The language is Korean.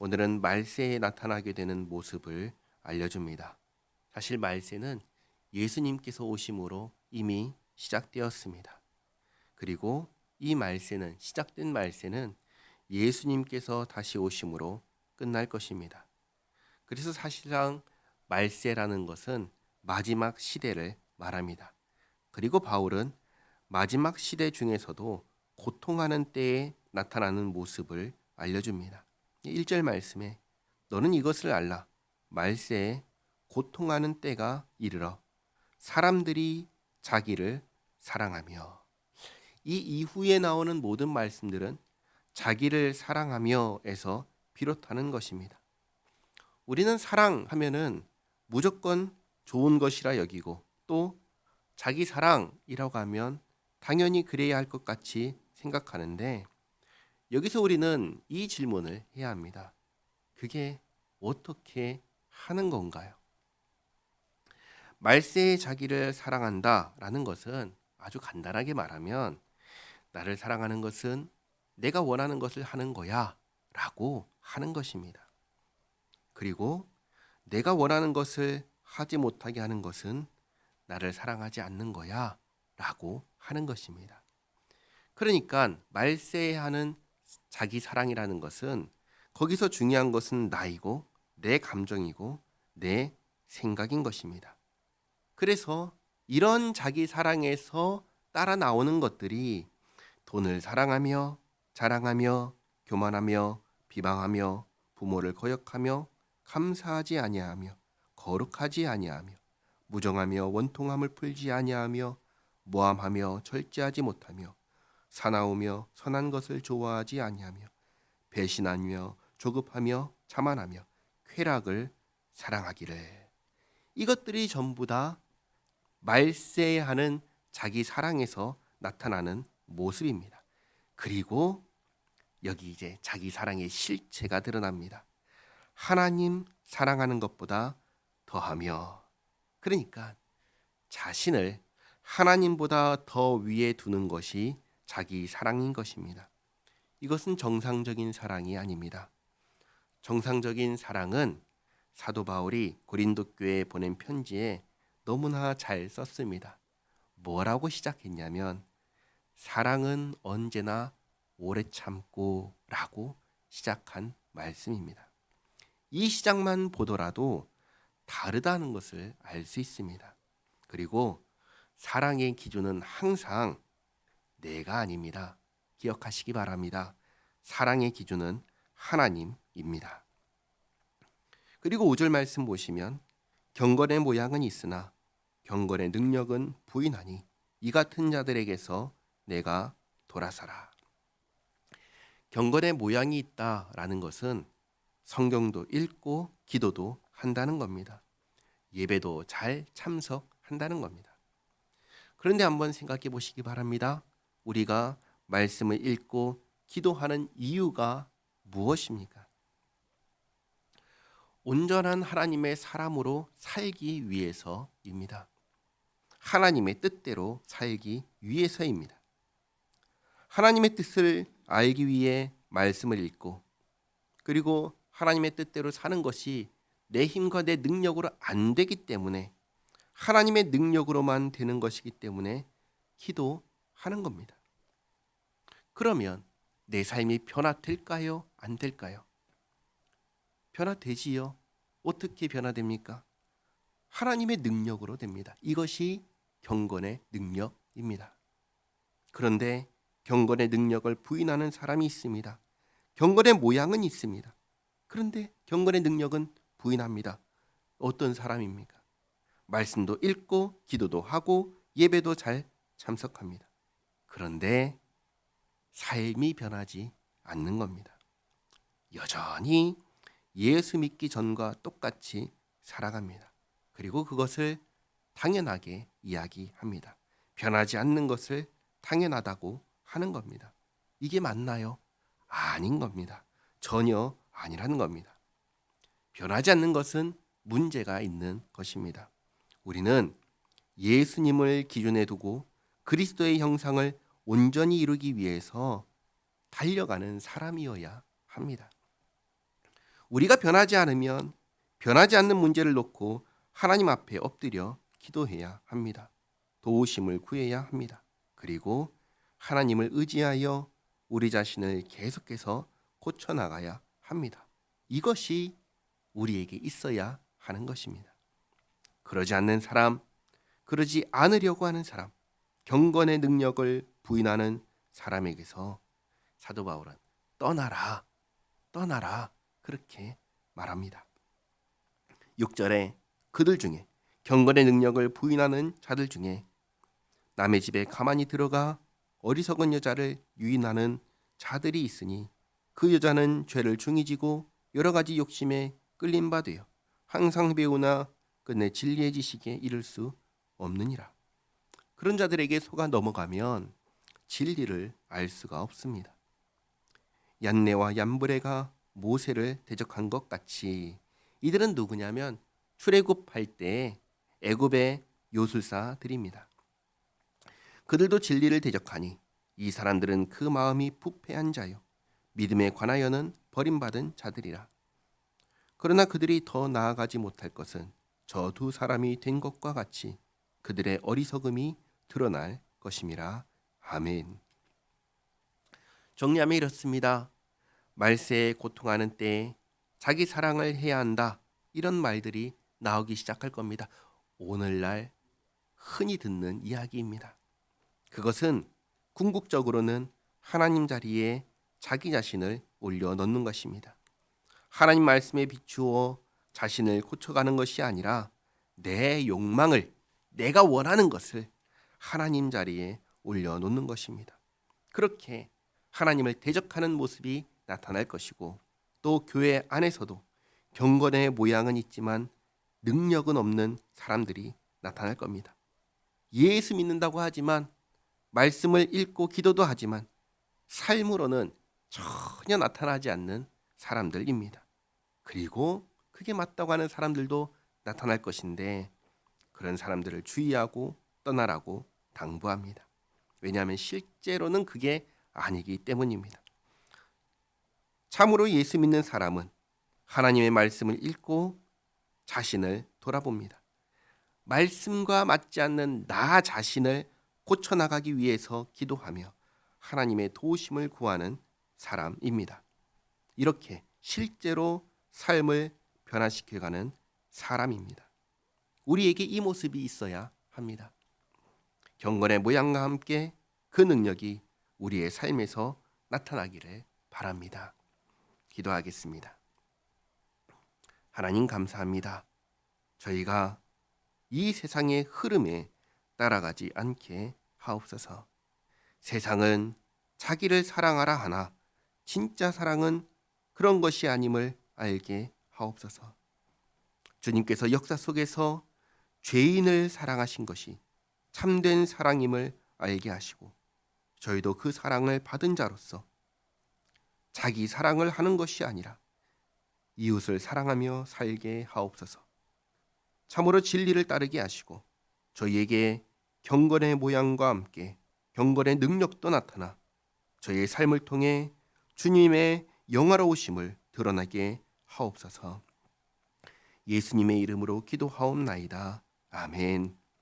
오늘은 말세에 나타나게 되는 모습을 알려줍니다. 사실 말세는 예수님께서 오심으로 이미 시작되었습니다. 그리고 이 말세는 시작된 말세는 예수님께서 다시 오심으로 끝날 것입니다. 그래서 사실상 말세라는 것은 마지막 시대를 말합니다. 그리고 바울은 마지막 시대 중에서도 고통하는 때에 나타나는 모습을 알려줍니다. 1절 말씀에 너는 이것을 알라. 말세에 고통하는 때가 이르러 사람들이 자기를 사랑하며. 이 이후에 나오는 모든 말씀들은 자기를 사랑하며에서 비롯하는 것입니다. 우리는 사랑하면은 무조건 좋은 것이라 여기고 또 자기 사랑이라고 하면 당연히 그래야 할 것 같이 생각하는데 여기서 우리는 이 질문을 해야 합니다. 그게 어떻게 하는 건가요? 말세에 자기를 사랑한다라는 것은 아주 간단하게 말하면 나를 사랑하는 것은 내가 원하는 것을 하는 거야 라고 하는 것입니다. 그리고 내가 원하는 것을 하지 못하게 하는 것은 나를 사랑하지 않는 거야 라고 하는 것입니다. 그러니까 말세에 하는 자기 사랑이라는 것은 거기서 중요한 것은 나이고 내 감정이고 내 생각인 것입니다. 그래서 이런 자기 사랑에서 따라 나오는 것들이 돈을 사랑하며 자랑하며 교만하며 비방하며 부모를 거역하며 감사하지 아니하며 거룩하지 아니하며 무정하며 원통함을 풀지 아니하며 모함하며 절제하지 못하며 사나우며 선한 것을 좋아하지 아니하며 배신하며 조급하며 자만하며 쾌락을 사랑하기를. 이것들이 전부 다 말세하는 자기 사랑에서 나타나는 모습입니다. 그리고 여기 이제 자기 사랑의 실체가 드러납니다. 하나님 사랑하는 것보다 더하며, 그러니까 자신을 하나님보다 더 위에 두는 것이 자기 사랑인 것입니다. 이것은 정상적인 사랑이 아닙니다. 정상적인 사랑은 사도 바울이 고린도 교회에 보낸 편지에 너무나 잘 썼습니다. 뭐라고 시작했냐면 사랑은 언제나 오래 참고 라고 시작한 말씀입니다. 이 시작만 보더라도 다르다는 것을 알 수 있습니다. 그리고 사랑의 기준은 항상 내가 아닙니다. 기억하시기 바랍니다. 사랑의 기준은 하나님입니다. 그리고 5절 말씀 보시면 경건의 모양은 있으나 경건의 능력은 부인하니 이 같은 자들에게서 내가 돌아서라. 경건의 모양이 있다라는 것은 성경도 읽고 기도도 한다는 겁니다. 예배도 잘 참석한다는 겁니다. 그런데 한번 생각해 보시기 바랍니다. 우리가 말씀을 읽고 기도하는 이유가 무엇입니까? 온전한 하나님의 사람으로 살기 위해서입니다. 하나님의 뜻대로 살기 위해서입니다. 하나님의 뜻을 알기 위해 말씀을 읽고 그리고 하나님의 뜻대로 사는 것이 내 힘과 내 능력으로 안 되기 때문에 하나님의 능력으로만 되는 것이기 때문에 기도하는 겁니다. 그러면 내 삶이 변화될까요? 안 될까요? 변화되지요. 어떻게 변화됩니까? 하나님의 능력으로 됩니다. 이것이 경건의 능력입니다. 그런데 경건의 능력을 부인하는 사람이 있습니다. 경건의 모양은 있습니다. 그런데 경건의 능력은 부인합니다. 어떤 사람입니까? 말씀도 읽고 기도도 하고 예배도 잘 참석합니다. 그런데 삶이 변하지 않는 겁니다. 여전히 예수 믿기 전과 똑같이 살아갑니다. 그리고 그것을 당연하게 이야기합니다. 변하지 않는 것을 당연하다고 하는 겁니다. 이게 맞나요? 아닌 겁니다. 전혀 아니라는 겁니다. 변하지 않는 것은 문제가 있는 것입니다. 우리는 예수님을 기준에 두고 그리스도의 형상을 온전히 이루기 위해서 달려가는 사람이어야 합니다. 우리가 변하지 않으면 변하지 않는 문제를 놓고 하나님 앞에 엎드려 기도해야 합니다. 도우심을 구해야 합니다. 그리고 하나님을 의지하여 우리 자신을 계속해서 고쳐나가야 합니다. 이것이 우리에게 있어야 하는 것입니다. 그러지 않는 사람, 그러지 않으려고 하는 사람, 경건의 능력을 부인하는 사람에게서 사도 바울은 떠나라, 떠나라 그렇게 말합니다. 6절에 그들 중에 경건의 능력을 부인하는 자들 중에 남의 집에 가만히 들어가 어리석은 여자를 유인하는 자들이 있으니 그 여자는 죄를 중히 지고 여러 가지 욕심에 끌린 바 되어 항상 배우나 끝내 진리의 지식에 이를 수 없느니라. 그런 자들에게 속아 넘어가면 진리를 알 수가 없습니다. 얀네와 얀브레가 모세를 대적한 것 같이 이들은 누구냐면 출애굽할 때 애굽의 요술사들입니다. 그들도 진리를 대적하니 이 사람들은 그 마음이 부패한 자요 믿음에 관하여는 버림받은 자들이라. 그러나 그들이 더 나아가지 못할 것은 저 두 사람이 된 것과 같이 그들의 어리석음이 드러날 것임이라. 아멘. 정리하면 이렇습니다. 말세에 고통하는 때에 자기 사랑을 해야 한다, 이런 말들이 나오기 시작할 겁니다. 오늘날 흔히 듣는 이야기입니다. 그것은 궁극적으로는 하나님 자리에 자기 자신을 올려놓는 것입니다. 하나님 말씀에 비추어 자신을 고쳐가는 것이 아니라 내 욕망을, 내가 원하는 것을 하나님 자리에 올려놓는 것입니다. 그렇게 하나님을 대적하는 모습이 나타날 것이고, 또 교회 안에서도 경건의 모양은 있지만 능력은 없는 사람들이 나타날 겁니다. 예수 믿는다고 하지만, 말씀을 읽고 기도도 하지만 삶으로는 전혀 나타나지 않는 사람들입니다. 그리고 그게 맞다고 하는 사람들도 나타날 것인데, 그런 사람들을 주의하고 떠나라고 당부합니다. 왜냐하면 실제로는 그게 아니기 때문입니다. 참으로 예수 믿는 사람은 하나님의 말씀을 읽고 자신을 돌아봅니다. 말씀과 맞지 않는 나 자신을 고쳐나가기 위해서 기도하며 하나님의 도우심을 구하는 사람입니다. 이렇게 실제로 삶을 변화시켜가는 사람입니다. 우리에게 이 모습이 있어야 합니다. 경건의 모양과 함께 그 능력이 우리의 삶에서 나타나기를 바랍니다. 기도하겠습니다. 하나님 감사합니다. 저희가 이 세상의 흐름에 따라가지 않게 하옵소서. 세상은 자기를 사랑하라 하나 진짜 사랑은 그런 것이 아님을 알게 하옵소서. 주님께서 역사 속에서 죄인을 사랑하신 것이 참된 사랑임을 알게 하시고, 저희도 그 사랑을 받은 자로서 자기 사랑을 하는 것이 아니라 이웃을 사랑하며 살게 하옵소서. 참으로 진리를 따르게 하시고 저희에게 경건의 모양과 함께 경건의 능력도 나타나 저희의 삶을 통해 주님의 영화로우심을 드러나게 하옵소서. 예수님의 이름으로 기도하옵나이다. 아멘.